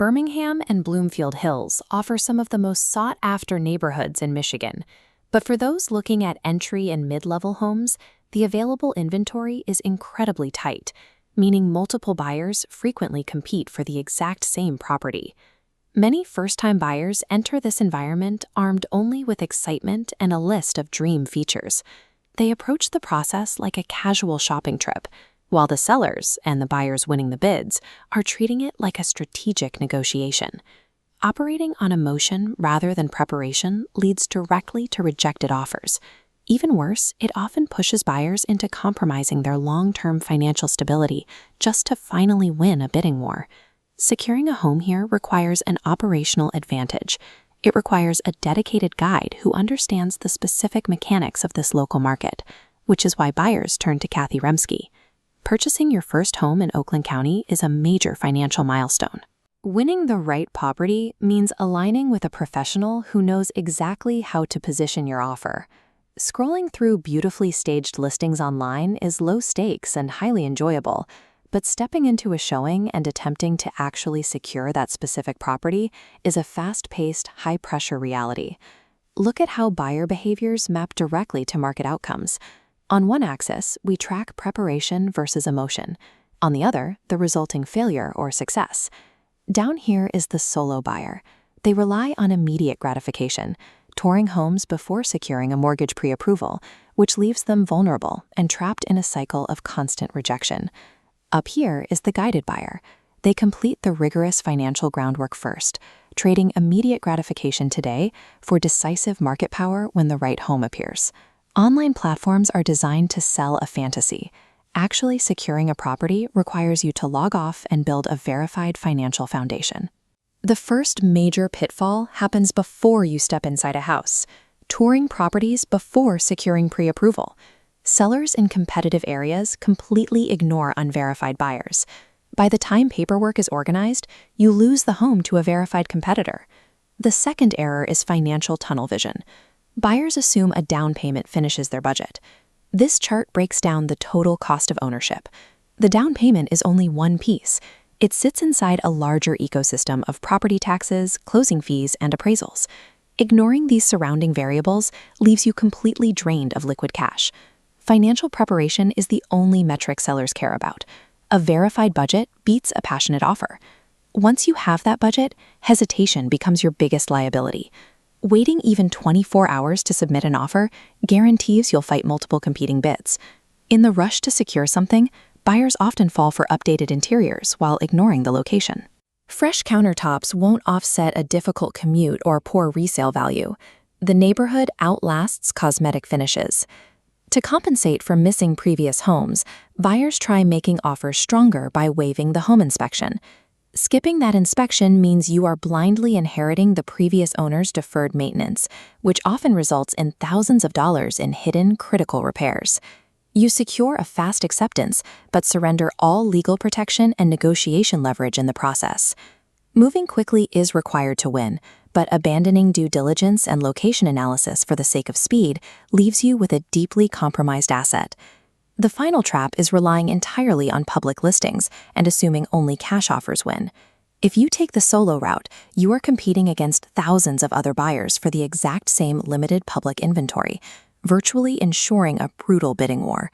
Birmingham and Bloomfield Hills offer some of the most sought-after neighborhoods in Michigan. But for those looking at entry and mid-level homes, the available inventory is incredibly tight, meaning multiple buyers frequently compete for the exact same property. Many first-time buyers enter this environment armed only with excitement and a list of dream features. They approach the process like a casual shopping trip, while the sellers, and the buyers winning the bids, are treating it like a strategic negotiation. Operating on emotion rather than preparation leads directly to rejected offers. Even worse, it often pushes buyers into compromising their long-term financial stability just to finally win a bidding war. Securing a home here requires an operational advantage. It requires a dedicated guide who understands the specific mechanics of this local market, which is why buyers turn to Kathy Remski. Purchasing your first home in Oakland County is a major financial milestone. Winning the right property means aligning with a professional who knows exactly how to position your offer. Scrolling through beautifully staged listings online is low stakes and highly enjoyable, but stepping into a showing and attempting to actually secure that specific property is a fast-paced, high-pressure reality. Look at how buyer behaviors map directly to market outcomes. On one axis, we track preparation versus emotion. On the other, the resulting failure or success. Down here is the solo buyer. They rely on immediate gratification, touring homes before securing a mortgage pre-approval, which leaves them vulnerable and trapped in a cycle of constant rejection. Up here is the guided buyer. They complete the rigorous financial groundwork first, trading immediate gratification today for decisive market power when the right home appears. Online platforms are designed to sell a fantasy. Actually securing a property requires you to log off and build a verified financial foundation. The first major pitfall happens before you step inside a house, touring properties before securing pre-approval. Sellers in competitive areas completely ignore unverified buyers. By the time paperwork is organized, you lose the home to a verified competitor. The second error is financial tunnel vision. Buyers assume a down payment finishes their budget. This chart breaks down the total cost of ownership. The down payment is only one piece. It sits inside a larger ecosystem of property taxes, closing fees, and appraisals. Ignoring these surrounding variables leaves you completely drained of liquid cash. Financial preparation is the only metric sellers care about. A verified budget beats a passionate offer. Once you have that budget, hesitation becomes your biggest liability. Waiting even 24 hours to submit an offer guarantees you'll fight multiple competing bids. In the rush to secure something, buyers often fall for updated interiors while ignoring the location. Fresh countertops won't offset a difficult commute or poor resale value. The neighborhood outlasts cosmetic finishes. To compensate for missing previous homes, buyers try making offers stronger by waiving the home inspection. Skipping that inspection means you are blindly inheriting the previous owner's deferred maintenance, which often results in thousands of dollars in hidden, critical repairs. You secure a fast acceptance, but surrender all legal protection and negotiation leverage in the process. Moving quickly is required to win, but abandoning due diligence and location analysis for the sake of speed leaves you with a deeply compromised asset. The final trap is relying entirely on public listings and assuming only cash offers win. If you take the solo route, you are competing against thousands of other buyers for the exact same limited public inventory, virtually ensuring a brutal bidding war.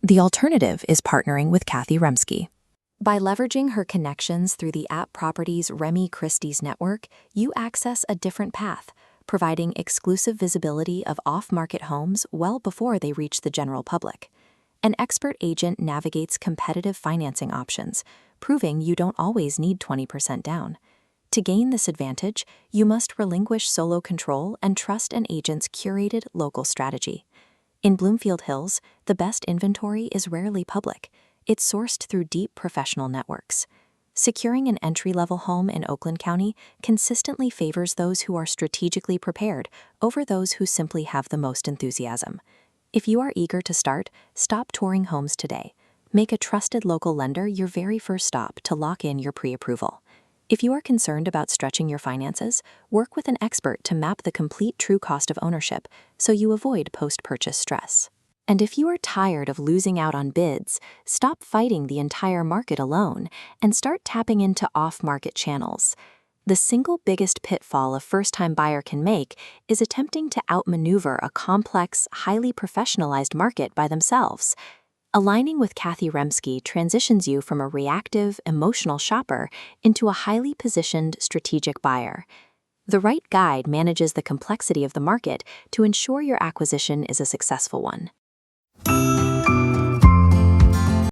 The alternative is partnering with Kathy Remski. By leveraging her connections through the App Properties Remy Christie's network, you access a different path, providing exclusive visibility of off-market homes well before they reach the general public. An expert agent navigates competitive financing options, proving you don't always need 20% down. To gain this advantage, you must relinquish solo control and trust an agent's curated local strategy. In Bloomfield Hills, the best inventory is rarely public. It's sourced through deep professional networks. Securing an entry-level home in Oakland County consistently favors those who are strategically prepared over those who simply have the most enthusiasm. If you are eager to start, stop touring homes today. Make a trusted local lender your very first stop to lock in your pre-approval. If you are concerned about stretching your finances, work with an expert to map the complete true cost of ownership so you avoid post-purchase stress. And if you are tired of losing out on bids, stop fighting the entire market alone and start tapping into off-market channels. The single biggest pitfall a first-time buyer can make is attempting to outmaneuver a complex, highly professionalized market by themselves. Aligning with Kathy Remski transitions you from a reactive, emotional shopper into a highly positioned, strategic buyer. The right guide manages the complexity of the market to ensure your acquisition is a successful one.